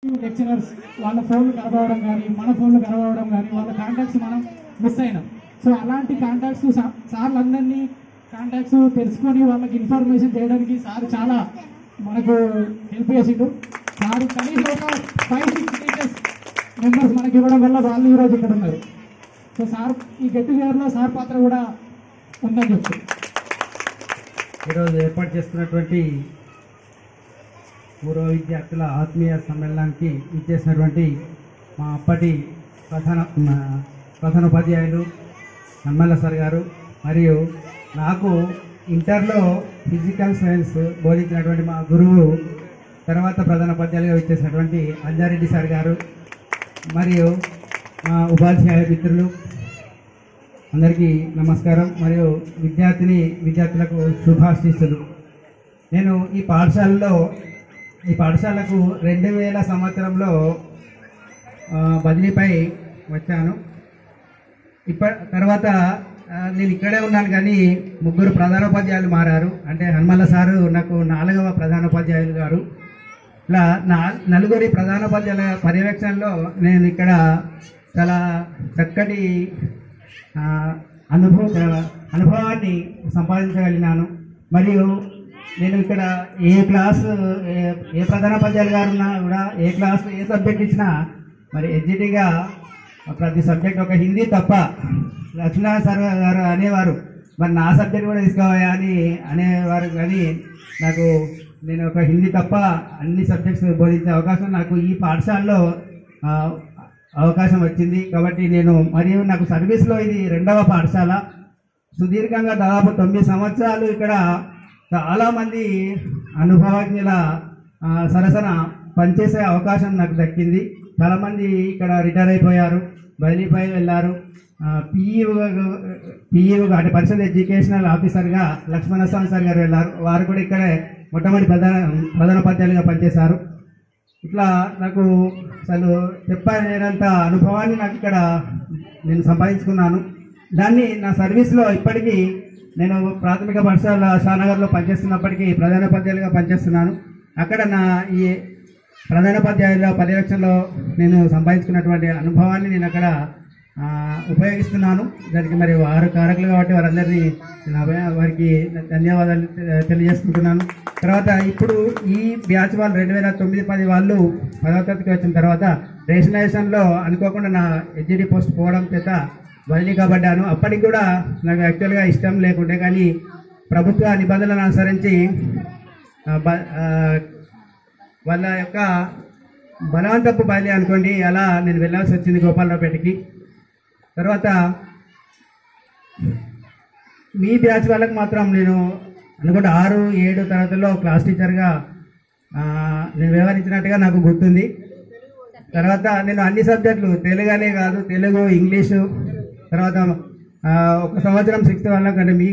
Lecturers వాళ్ళ ఫోన్లు కలవడం కానీ మన ఫోన్లు కలవడం కానీ వాళ్ళ కాంటాక్ట్స్ మనం మిస్ అయినాం. సో అలాంటి కాంటాక్ట్స్ సార్లందరినీ కాంటాక్ట్స్ తెలుసుకొని వాళ్ళకి ఇన్ఫర్మేషన్ చేయడానికి సార్ చాలా మనకు హెల్ప్ చేసిండు. సార్ కనీసం ఒక 5-6 టీచర్స్ మెంబర్స్ మనకి ఇవ్వడం వల్ల వాళ్ళు ఈరోజు ఇక్కడ ఉన్నారు. సో సార్ ఈ గెట్ టుగెదర్లో సార్ పాత్ర కూడా ఉందని చెప్తారు. ఈరోజు ఏర్పాటు చేస్తున్నటువంటి పూర్వ విద్యార్థుల ఆత్మీయ సమ్మేళనానికి ఇచ్చేసినటువంటి మా అప్పటి ప్రధానోపాధ్యాయులు నమ్మల్ల సార్ గారు, మరియు నాకు ఇంటర్లో ఫిజికల్ సైన్స్ బోధించినటువంటి మా గురువు, తర్వాత ప్రధానోపాధ్యాయులుగా ఇచ్చేసినటువంటి అంజారెడ్డి సార్ గారు, మరియు మా ఉపాధ్యాయ మిత్రులు అందరికీ నమస్కారం. మరియు విద్యార్థులకు శుభాశీస్సులు. నేను ఈ పాఠశాలకు 2000 సంవత్సరంలో బదిలీపై వచ్చాను. తర్వాత నేను ఇక్కడే ఉన్నాను, కానీ 3 ప్రధానోపాధ్యాయులు మారారు. అంటే హనుమల్ల సారు నాకు 4వ ప్రధానోపాధ్యాయులు గారు. ఇలా 4 ప్రధానోపాధ్యాయుల పర్యవేక్షణలో నేను ఇక్కడ చాలా చక్కటి అనుభవాన్ని సంపాదించగలిగినాను. మరియు నేను ఇక్కడ ఏ ప్రధానోపాధ్యాయులు గారు ఉన్నా కూడా ఏ సబ్జెక్ట్ ఇచ్చినా మరి ఎడ్జిటీగా ప్రతి సబ్జెక్ట్, ఒక హిందీ తప్ప లక్ష్మీనారాయణ సార్ గారు అనేవారు, మరి నా సబ్జెక్ట్ కూడా తీసుకోవాలా అని అనేవారు. కానీ నేను ఒక హిందీ తప్ప అన్ని సబ్జెక్ట్స్ బోధించే అవకాశం నాకు ఈ పాఠశాలలో అవకాశం వచ్చింది. కాబట్టి మరియు నాకు సర్వీస్లో ఇది 2వ పాఠశాల. సుదీర్ఘంగా దాదాపు 9 సంవత్సరాలు ఇక్కడ చాలామంది అనుభవజ్ఞుల సరసన పనిచేసే అవకాశం నాకు దక్కింది. చాలామంది ఇక్కడ రిటైర్ అయిపోయారు, బదిలీపై వెళ్ళారు. పిఈఓగా అంటే పరిషత్ ఎడ్యుకేషనల్ ఆఫీసర్గా లక్ష్మణస్వామి సార్ గారు వెళ్ళారు. వారు కూడా ఇక్కడే మొట్టమొదటి ప్రధానోపాధ్యాయులుగా పనిచేశారు. ఇట్లా నాకు అసలు చెప్పలేనంత అనుభవాన్ని నేను సంపాదించుకున్నాను. దాన్ని నా సర్వీస్లో ఇప్పటికీ నేను ప్రాథమిక పాఠశాల షానగర్లో పనిచేస్తున్నప్పటికీ ప్రధానోపాధ్యాయులుగా పనిచేస్తున్నాను. అక్కడ ఈ ప్రధానోపాధ్యాయుల పర్యవేక్షణలో నేను సంపాదించుకున్నటువంటి అనుభవాన్ని నేను అక్కడ ఉపయోగిస్తున్నాను. దానికి మరి వారు కారకులు కాబట్టి వారందరినీ వారికి ధన్యవాదాలు తెలియజేసుకుంటున్నాను. తర్వాత ఇప్పుడు ఈ బ్యాచ్ వాళ్ళు 2009-10 వాళ్ళు 10వ తరగతికి వచ్చిన తర్వాత రేషనలైజేషన్లో అనుకోకుండా నా హెచ్జిడి పోస్ట్ పోవడం చేత బదిలీ కాబడ్డాను. అప్పటికి కూడా నాకు యాక్చువల్గా ఇష్టం లేకుండే, కానీ ప్రభుత్వ నిబంధనలను అనుసరించి వాళ్ళ యొక్క బలవంతపు బదిలీ అనుకోండి, అలా నేను వెళ్ళాల్సి వచ్చింది గోపాలరావుపేటకి. తర్వాత మీ బ్యాచ్ వాళ్ళకి మాత్రం నేను అనుకుంటే 6-7 తరగతుల్లో క్లాస్ టీచర్గా నేను వ్యవహరించినట్టుగా నాకు గుర్తుంది. తర్వాత నేను అన్ని సబ్జెక్టులు, తెలుగునే కాదు, తెలుగు, ఇంగ్లీషు, తర్వాత 1 సంవత్సరం 6th వాళ్ళకంటే మీ